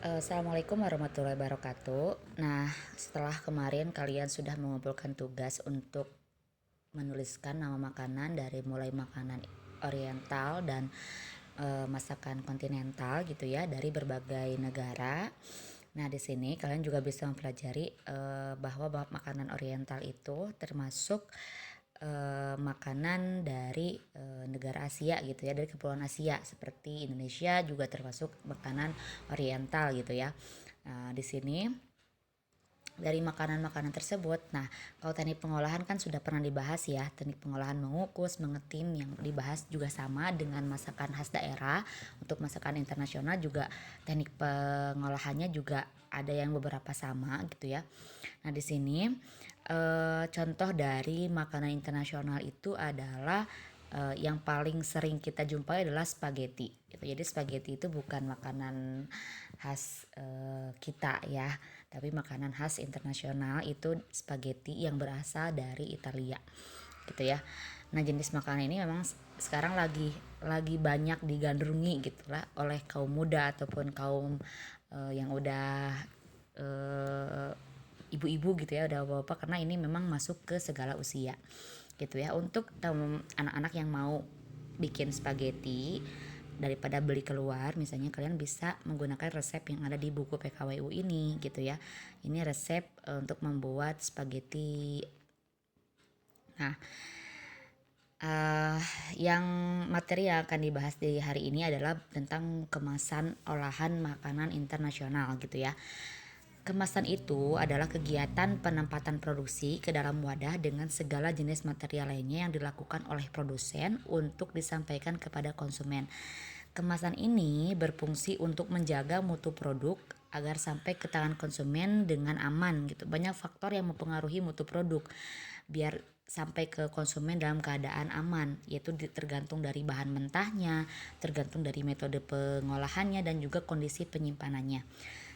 Assalamualaikum warahmatullahi wabarakatuh. Nah, setelah kemarin kalian sudah mengumpulkan tugas untuk menuliskan nama makanan dari mulai makanan oriental dan masakan kontinental gitu ya dari berbagai negara. Nah, di sini kalian juga bisa mempelajari bahwa makanan oriental itu termasuk makanan dari negara Asia gitu ya, dari kepulauan Asia seperti Indonesia juga termasuk makanan oriental gitu ya. Nah, di sini dari makanan-makanan tersebut. Nah, kalau teknik pengolahan kan sudah pernah dibahas ya. Teknik pengolahan mengukus, mengetim yang dibahas juga sama dengan masakan khas daerah. Untuk masakan internasional juga teknik pengolahannya juga ada yang beberapa sama gitu ya. Nah, di sini contoh dari makanan internasional itu adalah yang paling sering kita jumpai adalah spaghetti. Gitu. Jadi spaghetti itu bukan makanan khas kita ya, tapi makanan khas internasional itu spaghetti yang berasal dari Italia gitu ya. Nah, jenis makanan ini memang sekarang lagi banyak digandrungi gitu lah oleh kaum muda ataupun kaum yang udah eh, ibu-ibu gitu ya, udah bapak, karena ini memang masuk ke segala usia gitu ya. Untuk anak-anak yang mau bikin spaghetti daripada beli keluar, misalnya kalian bisa menggunakan resep yang ada di buku PKWU ini gitu ya. Ini resep untuk membuat spaghetti. Nah, uh, yang materi yang akan dibahas di hari ini adalah tentang kemasan olahan makanan internasional gitu ya. Kemasan itu adalah kegiatan penempatan produksi ke dalam wadah dengan segala jenis material lainnya yang dilakukan oleh produsen untuk disampaikan kepada konsumen. Kemasan ini berfungsi untuk menjaga mutu produk agar sampai ke tangan konsumen dengan aman gitu. Banyak faktor yang mempengaruhi mutu produk biar sampai ke konsumen dalam keadaan aman, yaitu tergantung dari bahan mentahnya, tergantung dari metode pengolahannya dan juga kondisi penyimpanannya.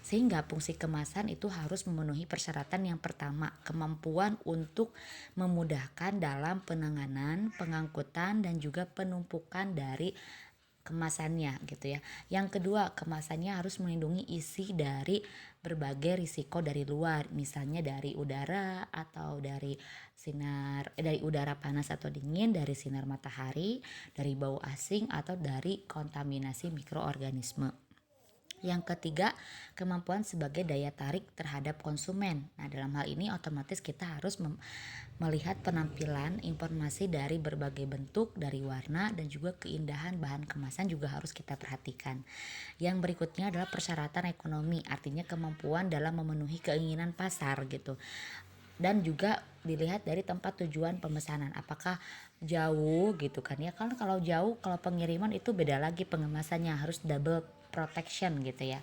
Sehingga fungsi kemasan itu harus memenuhi persyaratan. Yang pertama, kemampuan untuk memudahkan dalam penanganan, pengangkutan dan juga penumpukan dari kemasannya gitu ya. Yang kedua, kemasannya harus melindungi isi dari berbagai risiko dari luar, misalnya dari udara atau dari dari udara panas atau dingin, dari sinar matahari, dari bau asing atau dari kontaminasi mikroorganisme. Yang ketiga, kemampuan sebagai daya tarik terhadap konsumen. Nah, dalam hal ini otomatis kita harus melihat penampilan informasi dari berbagai bentuk, dari warna dan juga keindahan bahan kemasan juga harus kita perhatikan. Yang berikutnya adalah persyaratan ekonomi, artinya kemampuan dalam memenuhi keinginan pasar gitu. Dan juga dilihat dari tempat tujuan pemesanan, apakah jauh gitu kan ya. Kan kalau jauh, kalau pengiriman itu beda lagi pengemasannya, harus double protection gitu ya.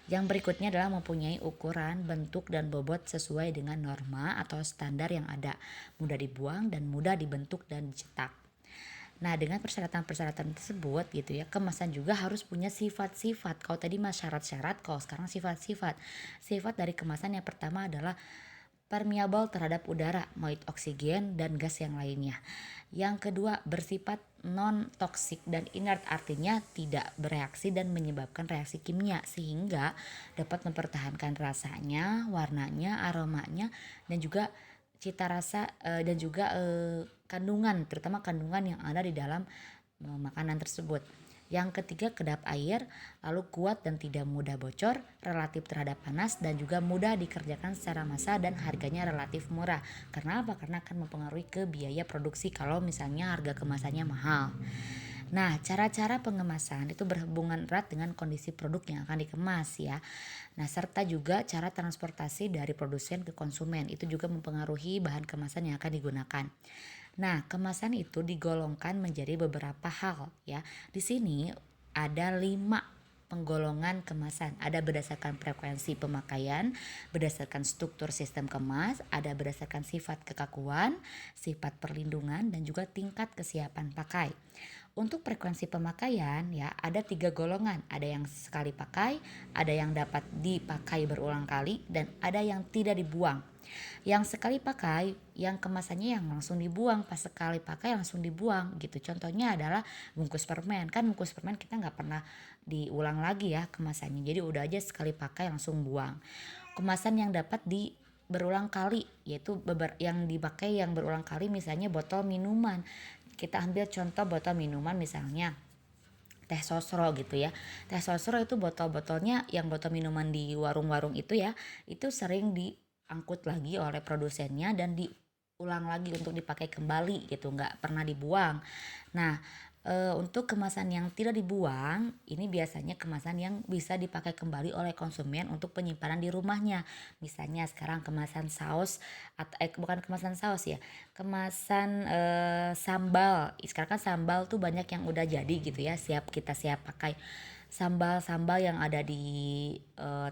Yang berikutnya adalah mempunyai ukuran, bentuk, dan bobot sesuai dengan norma atau standar yang ada, mudah dibuang dan mudah dibentuk dan dicetak. Nah, dengan persyaratan-persyaratan tersebut gitu ya, kemasan juga harus punya sifat-sifat. Kalau tadi mah syarat-syarat, kalau sekarang sifat-sifat. Sifat dari kemasan yang pertama adalah permeable terhadap udara, mau itu oksigen dan gas yang lainnya. Yang kedua, bersifat non-toksik dan inert, artinya tidak bereaksi dan menyebabkan reaksi kimia sehingga dapat mempertahankan rasanya, warnanya, aromanya dan juga cita rasa dan juga kandungan, terutama kandungan yang ada di dalam makanan tersebut. Yang ketiga, kedap air, lalu kuat dan tidak mudah bocor, relatif terhadap panas dan juga mudah dikerjakan secara massal dan harganya relatif murah. Karena apa? Karena akan mempengaruhi ke biaya produksi kalau misalnya harga kemasannya mahal. Nah, cara-cara pengemasan itu berhubungan erat dengan kondisi produk yang akan dikemas ya. Nah, serta juga cara transportasi dari produsen ke konsumen itu juga mempengaruhi bahan kemasan yang akan digunakan. Nah, kemasan itu digolongkan menjadi beberapa hal ya. Di sini ada 5 penggolongan kemasan. Ada berdasarkan frekuensi pemakaian, berdasarkan struktur sistem kemas, ada berdasarkan sifat kekakuan, sifat perlindungan dan juga tingkat kesiapan pakai. Untuk frekuensi pemakaian ya ada 3 golongan, ada yang sekali pakai, ada yang dapat dipakai berulang kali, dan ada yang tidak dibuang. Yang sekali pakai, yang kemasannya yang langsung dibuang, pas sekali pakai langsung dibuang gitu. Contohnya adalah bungkus permen, kan bungkus permen kita nggak pernah diulang lagi ya kemasannya, jadi udah aja sekali pakai langsung buang. Kemasan yang dapat di berulang kali, yaitu yang dipakai yang berulang kali, misalnya botol minuman. Kita ambil contoh botol minuman misalnya teh sosro gitu ya. Teh sosro itu botol-botolnya yang botol minuman di warung-warung itu ya, itu sering diangkut lagi oleh produsennya dan diulang lagi untuk dipakai kembali gitu, nggak pernah dibuang. Nah, untuk kemasan yang tidak dibuang, ini biasanya kemasan yang bisa dipakai kembali oleh konsumen untuk penyimpanan di rumahnya. Misalnya sekarang kemasan saus atau bukan kemasan saus ya, kemasan sambal. Sekarang kan sambal tuh banyak yang udah jadi gitu ya, siap pakai. Sambal-sambal yang ada di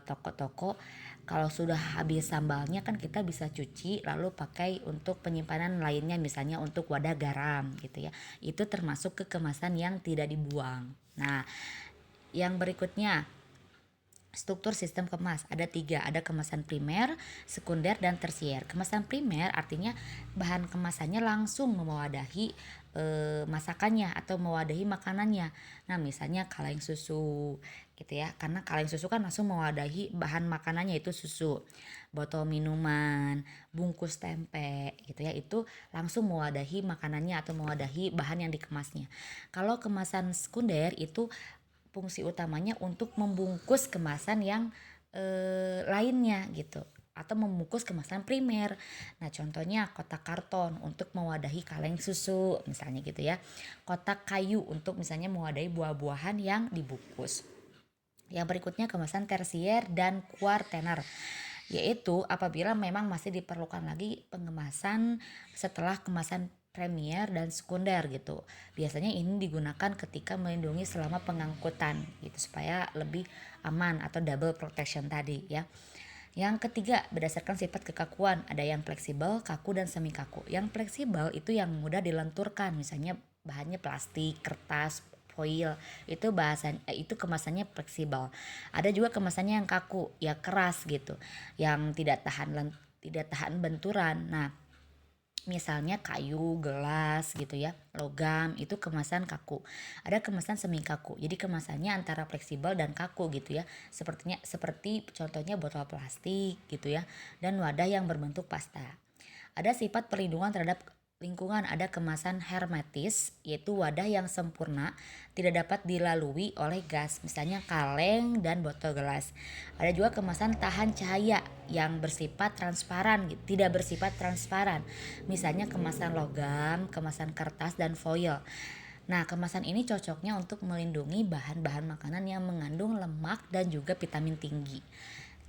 toko-toko, kalau sudah habis sambalnya kan kita bisa cuci lalu pakai untuk penyimpanan lainnya, misalnya untuk wadah garam gitu ya. Itu termasuk ke kemasan yang tidak dibuang. Nah, yang berikutnya struktur sistem kemas ada 3, ada kemasan primer, sekunder, dan tersier. Kemasan primer artinya bahan kemasannya langsung mewadahi masakannya atau mewadahi makanannya. Nah, misalnya kaleng susu gitu ya, karena kaleng susu kan langsung mewadahi bahan makanannya, itu susu. Botol minuman, bungkus tempe gitu ya, itu langsung mewadahi makanannya atau mewadahi bahan yang dikemasnya. Kalau kemasan sekunder itu fungsi utamanya untuk membungkus kemasan yang lainnya gitu, atau membungkus kemasan primer. Nah, contohnya kotak karton untuk mewadahi kaleng susu misalnya gitu ya. Kotak kayu untuk misalnya mewadahi buah-buahan yang dibungkus. Yang berikutnya kemasan tersier dan kuartener, yaitu apabila memang masih diperlukan lagi pengemasan setelah kemasan premier dan sekunder gitu. Biasanya ini digunakan ketika melindungi selama pengangkutan gitu, supaya lebih aman atau double protection tadi ya. Yang ketiga, berdasarkan sifat kekakuan, ada yang fleksibel, kaku, dan semi kaku. Yang fleksibel itu yang mudah dilenturkan, misalnya bahannya plastik, kertas, foil, itu kemasannya fleksibel. Ada juga kemasannya yang kaku, ya keras gitu, yang tidak tahan benturan. Nah, misalnya kayu, gelas gitu ya, logam, itu kemasan kaku. Ada kemasan semi kaku, jadi kemasannya antara fleksibel dan kaku gitu ya. Seperti contohnya botol plastik gitu ya, dan wadah yang berbentuk pasta. Ada sifat perlindungan terhadap lingkungan, ada kemasan hermetis, yaitu wadah yang sempurna tidak dapat dilalui oleh gas, misalnya kaleng dan botol gelas. Ada juga kemasan tahan cahaya yang bersifat transparan, tidak bersifat transparan, misalnya kemasan logam, kemasan kertas, dan foil. Nah, kemasan ini cocoknya untuk melindungi bahan-bahan makanan yang mengandung lemak dan juga vitamin tinggi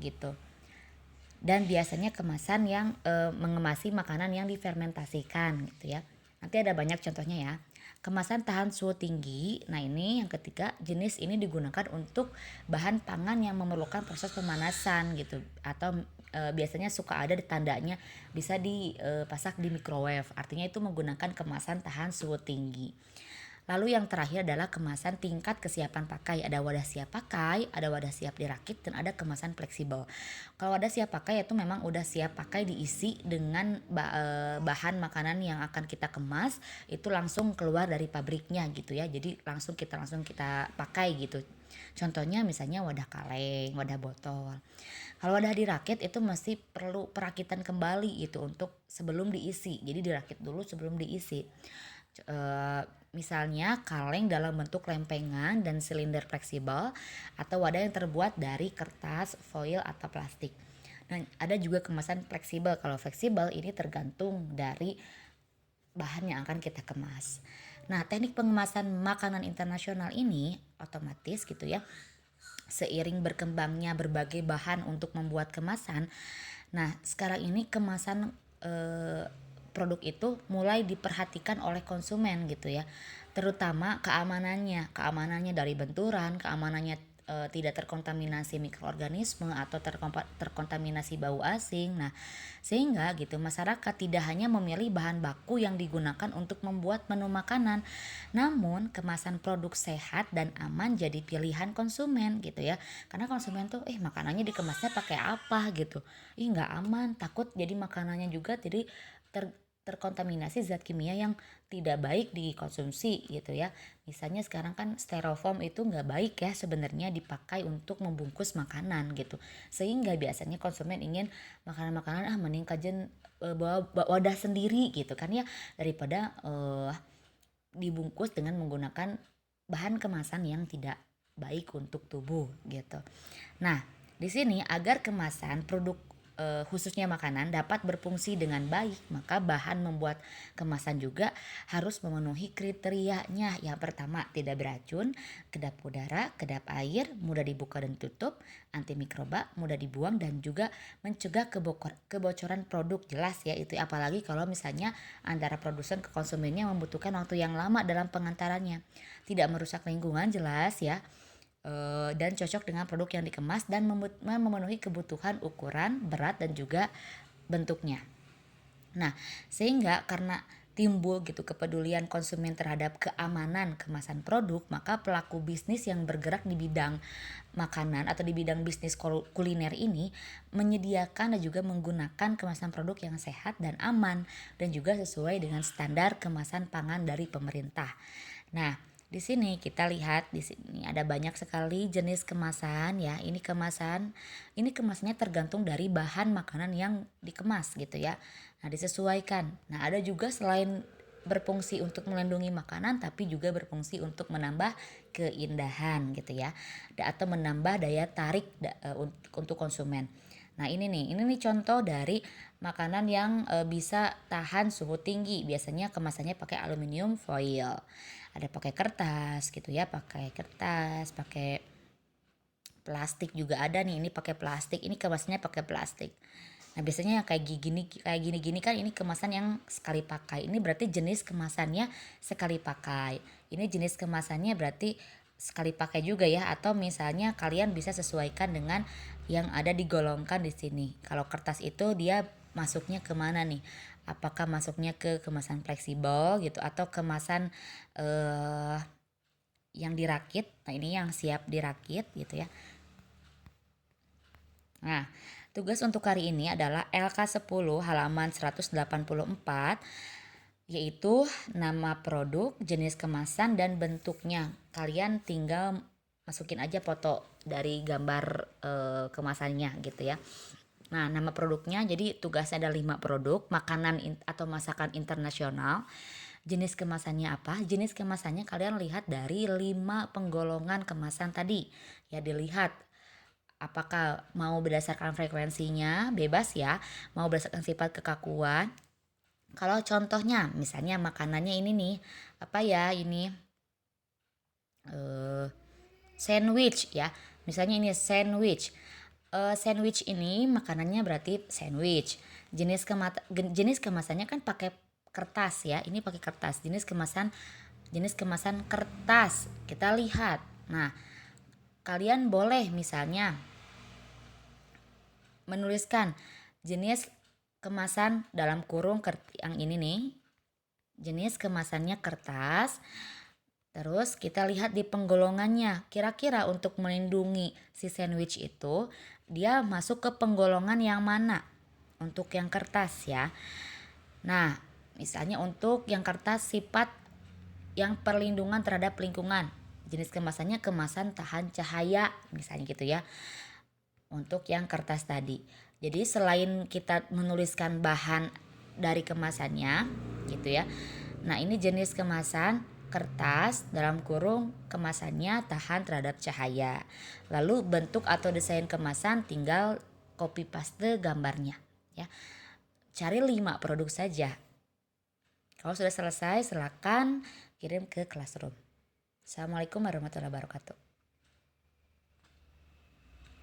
gitu. Dan biasanya kemasan yang mengemasi makanan yang difermentasikan gitu ya. Nanti ada banyak contohnya ya. Kemasan tahan suhu tinggi. Nah, ini yang ketiga, jenis ini digunakan untuk bahan pangan yang memerlukan proses pemanasan gitu, atau biasanya suka ada di tandanya bisa dipasak di microwave. Artinya itu menggunakan kemasan tahan suhu tinggi. Lalu yang terakhir adalah kemasan tingkat kesiapan pakai. Ada wadah siap pakai, ada wadah siap dirakit, dan ada kemasan fleksibel. Kalau wadah siap pakai itu memang udah siap pakai, diisi dengan bahan makanan yang akan kita kemas, itu langsung keluar dari pabriknya gitu ya. Jadi langsung kita pakai gitu. Contohnya misalnya wadah kaleng, wadah botol. Kalau wadah dirakit itu masih perlu perakitan kembali gitu untuk sebelum diisi. Jadi dirakit dulu sebelum diisi. Misalnya kaleng dalam bentuk lempengan dan silinder fleksibel, atau wadah yang terbuat dari kertas, foil, atau plastik. Nah, ada juga kemasan fleksibel. Kalau fleksibel ini tergantung dari bahan yang akan kita kemas. Nah, teknik pengemasan makanan internasional ini otomatis gitu ya, seiring berkembangnya berbagai bahan untuk membuat kemasan. Nah, sekarang ini kemasan produk itu mulai diperhatikan oleh konsumen gitu ya, terutama keamanannya dari benturan, keamanannya tidak terkontaminasi mikroorganisme atau terkontaminasi bau asing. Nah, sehingga gitu masyarakat tidak hanya memilih bahan baku yang digunakan untuk membuat menu makanan, namun kemasan produk sehat dan aman jadi pilihan konsumen gitu ya. Karena konsumen tuh makanannya dikemasnya pakai apa gitu. Nggak aman, takut jadi makanannya juga jadi terkontaminasi zat kimia yang tidak baik dikonsumsi gitu ya. Misalnya sekarang kan styrofoam itu nggak baik ya sebenarnya dipakai untuk membungkus makanan gitu. Sehingga biasanya konsumen ingin makanan-makanan mending kajen bawa wadah sendiri gitu kan ya, daripada dibungkus dengan menggunakan bahan kemasan yang tidak baik untuk tubuh gitu. Nah, di sini agar kemasan produk khususnya makanan dapat berfungsi dengan baik, maka bahan membuat kemasan juga harus memenuhi kriterianya. Yang pertama, tidak beracun, kedap udara, kedap air, mudah dibuka dan tutup, antimikroba, mudah dibuang dan juga mencegah kebocoran produk. Jelas ya itu, apalagi kalau misalnya antara produsen ke konsumennya membutuhkan waktu yang lama dalam pengantarannya. Tidak merusak lingkungan jelas ya. Dan cocok dengan produk yang dikemas dan memenuhi kebutuhan ukuran, berat dan juga bentuknya. Nah, sehingga karena timbul gitu kepedulian konsumen terhadap keamanan kemasan produk, maka pelaku bisnis yang bergerak di bidang makanan atau di bidang bisnis kuliner ini menyediakan dan juga menggunakan kemasan produk yang sehat dan aman dan juga sesuai dengan standar kemasan pangan dari pemerintah. Nah, di sini kita lihat di sini ada banyak sekali jenis kemasan ya. Ini kemasannya tergantung dari bahan makanan yang dikemas gitu ya. Nah, disesuaikan. Nah, ada juga selain berfungsi untuk melindungi makanan tapi juga berfungsi untuk menambah keindahan gitu ya. Atau menambah daya tarik untuk konsumen. Nah, ini nih contoh dari makanan yang bisa tahan suhu tinggi. Biasanya kemasannya pakai aluminium foil. Ada pakai kertas gitu ya, pakai plastik juga ada nih. Ini pakai plastik, ini kemasannya pakai plastik. Nah, biasanya yang kayak gini kan ini kemasan yang sekali pakai. Ini berarti jenis kemasannya sekali pakai. Ini jenis kemasannya berarti sekali pakai juga ya, atau misalnya kalian bisa sesuaikan dengan yang ada digolongkan di sini. Kalau kertas itu dia masuknya kemana nih? Apakah masuknya ke kemasan fleksibel gitu atau kemasan yang dirakit? Nah, ini yang siap dirakit gitu ya. Nah, tugas untuk hari ini adalah LK10 halaman 184, yaitu nama produk, jenis kemasan dan bentuknya. Kalian tinggal masukin aja foto dari gambar kemasannya gitu ya. Nah, nama produknya jadi tugasnya ada 5 produk, makanan atau masakan internasional. Jenis kemasannya apa? Jenis kemasannya kalian lihat dari 5 penggolongan kemasan tadi. Ya, dilihat apakah mau berdasarkan frekuensinya, bebas ya, mau berdasarkan sifat kekakuan. Kalau contohnya misalnya makanannya ini nih, apa ya ini sandwich ya. Misalnya ini sandwich. Sandwich ini makanannya berarti sandwich. Jenis kemasannya kan pakai kertas ya. Ini pakai kertas. Jenis kemasan kertas. Kita lihat. Nah, kalian boleh misalnya menuliskan jenis kemasan dalam kurung yang ini nih. Jenis kemasannya kertas. Terus kita lihat di penggolongannya. Kira-kira untuk melindungi si sandwich itu dia masuk ke penggolongan yang mana? Untuk yang kertas ya. Nah, misalnya untuk yang kertas sifat yang perlindungan terhadap lingkungan. Jenis kemasannya kemasan tahan cahaya misalnya gitu ya. Untuk yang kertas tadi. Jadi selain kita menuliskan bahan dari kemasannya gitu ya. Nah, ini jenis kemasan kertas dalam kurung kemasannya tahan terhadap cahaya. Lalu bentuk atau desain kemasan tinggal copy paste gambarnya ya. Cari 5 produk saja. Kalau sudah selesai silakan kirim ke Classroom. Assalamualaikum warahmatullahi wabarakatuh.